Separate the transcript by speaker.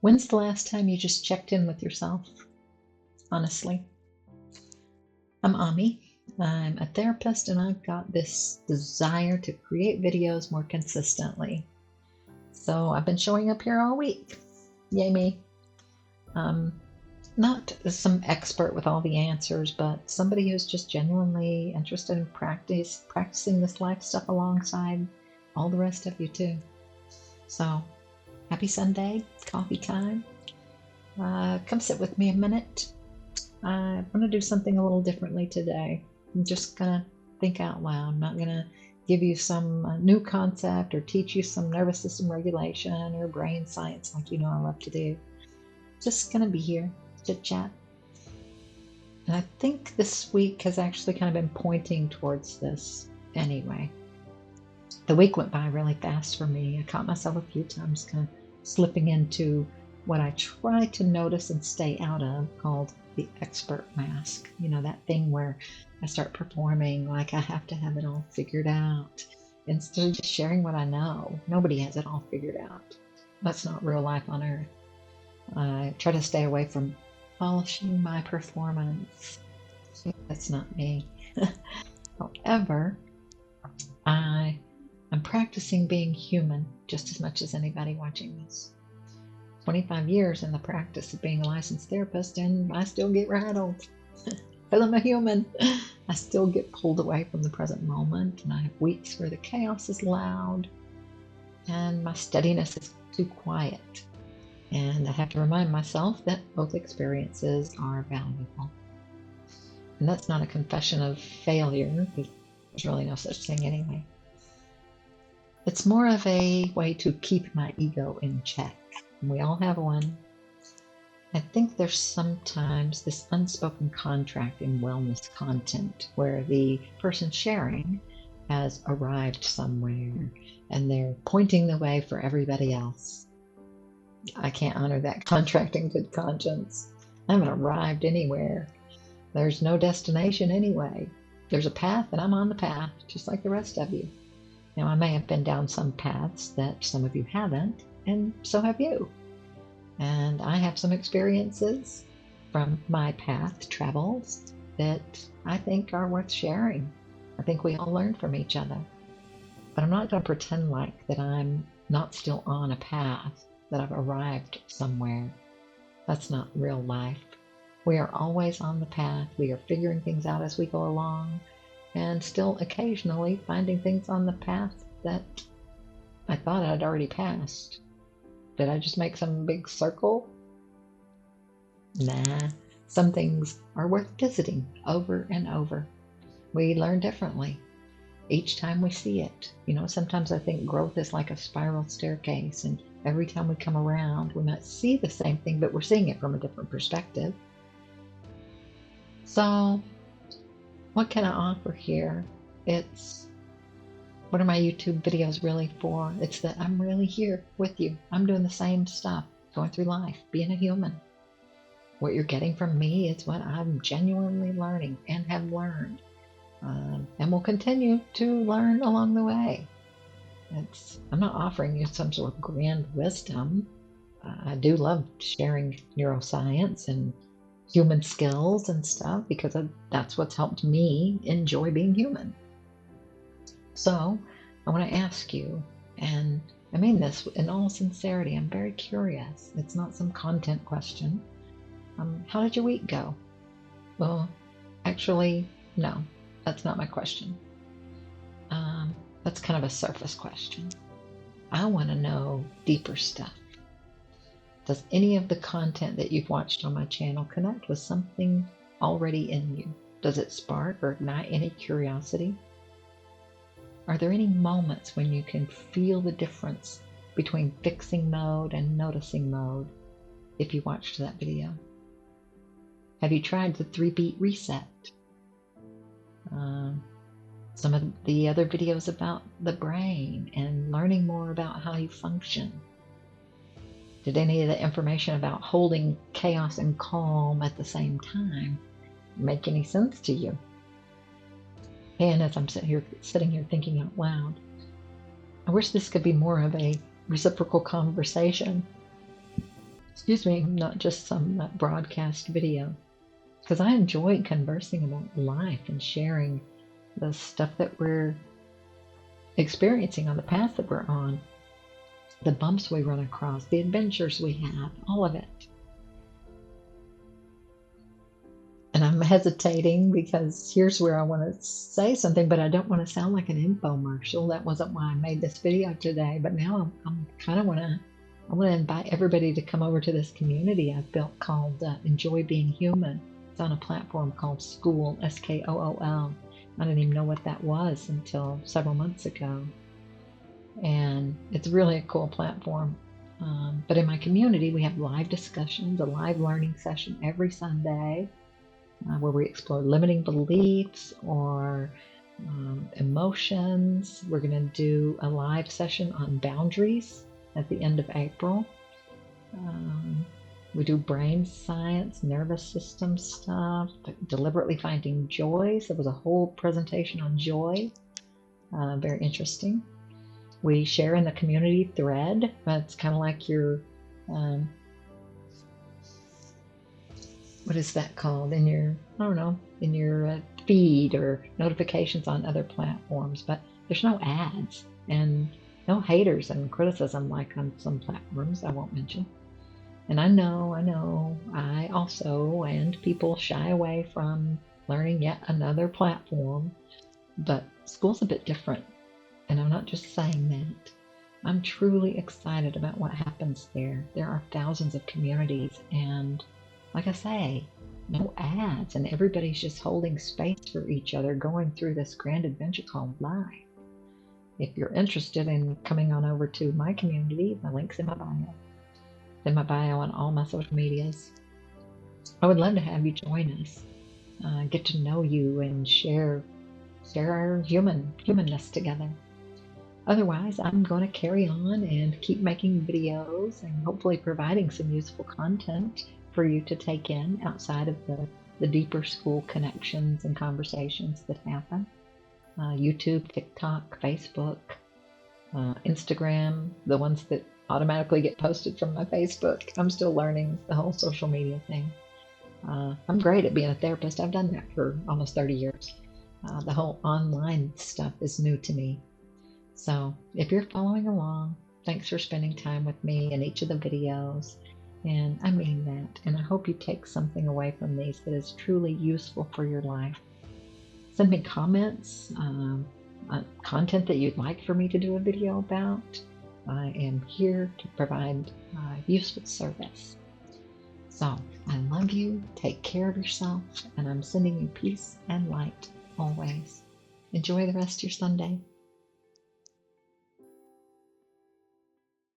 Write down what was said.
Speaker 1: When's the last time you just checked in with yourself? Honestly. I'm Ahmy. I'm a therapist and I've got this desire to create videos more consistently. So I've been showing up here all week. Yay me. Not some expert with all the answers, but somebody who's just genuinely interested in practicing this life stuff alongside all the rest of you too. So happy Sunday, coffee time. Come sit with me a minute. I want to do something a little differently today. I'm just going to think out loud. I'm not going to give you some new concept or teach you some nervous system regulation or brain science like you know I love to do. Just going to be here, chit chat. And I think this week has actually kind of been pointing towards this anyway. The week went by really fast for me. I caught myself a few times kind of slipping into what I try to notice and stay out of, called the expert mask. You know, that thing where I start performing like I have to have it all figured out instead of just sharing what I know. Nobody has it all figured out. That's not real life on earth. I try to stay away from polishing my performance. That's not me. However, I'm practicing being human just as much as anybody watching this. 25 years in the practice of being a licensed therapist, and I still get rattled. Because I'm a human, I still get pulled away from the present moment, and I have weeks where the chaos is loud and my steadiness is too quiet. And I have to remind myself that both experiences are valuable. And that's not a confession of failure, because there's really no such thing anyway. It's more of a way to keep my ego in check. We all have one. I think there's sometimes this unspoken contract in wellness content where the person sharing has arrived somewhere and they're pointing the way for everybody else. I can't honor that contract in good conscience. I haven't arrived anywhere. There's no destination anyway. There's a path and I'm on the path, just like the rest of you. Now, I may have been down some paths that some of you haven't, and so have you. And I have some experiences from my path travels that I think are worth sharing. I think we all learn from each other. But I'm not going to pretend like that I'm not still on a path, that I've arrived somewhere. That's not real life. We are always on the path. We are figuring things out as we go along, and still occasionally finding things on the path that I thought I'd already passed. Did I just make some big circle? Nah, some things are worth visiting over and over. We learn differently each time we see it. You know, sometimes I think growth is like a spiral staircase, and every time we come around, we might see the same thing, but we're seeing it from a different perspective. So, what can I offer here? What are my YouTube videos really for? It's that I'm really here with you. I'm doing the same stuff, going through life, being a human. What you're getting from me is what I'm genuinely learning and have learned, and will continue to learn along the way. I'm not offering you some sort of grand wisdom. I do love sharing neuroscience and human skills and stuff because that's what's helped me enjoy being human. So I want to ask you, and I mean this in all sincerity, I'm very curious. It's not some content question. How did your week go? Well, actually, no, that's not my question. That's kind of a surface question. I want to know deeper stuff. Does any of the content that you've watched on my channel connect with something already in you? Does it spark or ignite any curiosity? Are there any moments when you can feel the difference between fixing mode and noticing mode if you watched that video? Have you tried the 3-beat reset? Some of the other videos about the brain and learning more about how you function. Did any of the information about holding chaos and calm at the same time make any sense to you? And as I'm sitting here thinking out loud, I wish this could be more of a reciprocal conversation. excuse me, not just some broadcast video. Because I enjoy conversing about life and sharing the stuff that we're experiencing on the path that we're on, the bumps we run across, the adventures we have, all of it. And I'm hesitating because here's where I want to say something, but I don't want to sound like an infomercial. That wasn't why I made this video today. But now I'm kind of I want to invite everybody to come over to this community I've built called Enjoy Being Human. It's on a platform called School, SKOOL. I didn't even know what that was until several months ago. And it's really a cool platform. But in my community, we have live discussions, a live learning session every Sunday where we explore limiting beliefs or emotions. We're going to do a live session on boundaries at the end of April. We do brain science, nervous system stuff, deliberately finding joy. So there was a whole presentation on joy. Very interesting. We share in the community thread. It's kind of like your, what is that called? In your, I don't know, in your feed or notifications on other platforms. But there's no ads and no haters and criticism like on some platforms I won't mention. And I know, I also, and people shy away from learning yet another platform, but school's a bit different. And I'm not just saying that. I'm truly excited about what happens there. There are thousands of communities, and like I say, no ads, and everybody's just holding space for each other, going through this grand adventure called life. If you're interested in coming on over to my community, my link's in my bio. In my bio on all my social medias. I would love to have you join us, get to know you, and share our humanness together. Otherwise, I'm going to carry on and keep making videos and hopefully providing some useful content for you to take in outside of the deeper school connections and conversations that happen. YouTube, TikTok, Facebook, Instagram, the ones that automatically get posted from my Facebook. I'm still learning the whole social media thing. I'm great at being a therapist. I've done that for almost 30 years. The whole online stuff is new to me. So if you're following along, thanks for spending time with me in each of the videos. And I mean that. And I hope you take something away from these that is truly useful for your life. Send me comments, content that you'd like for me to do a video about. I am here to provide useful service. So I love you, take care of yourself, and I'm sending you peace and light always. Enjoy the rest of your Sunday.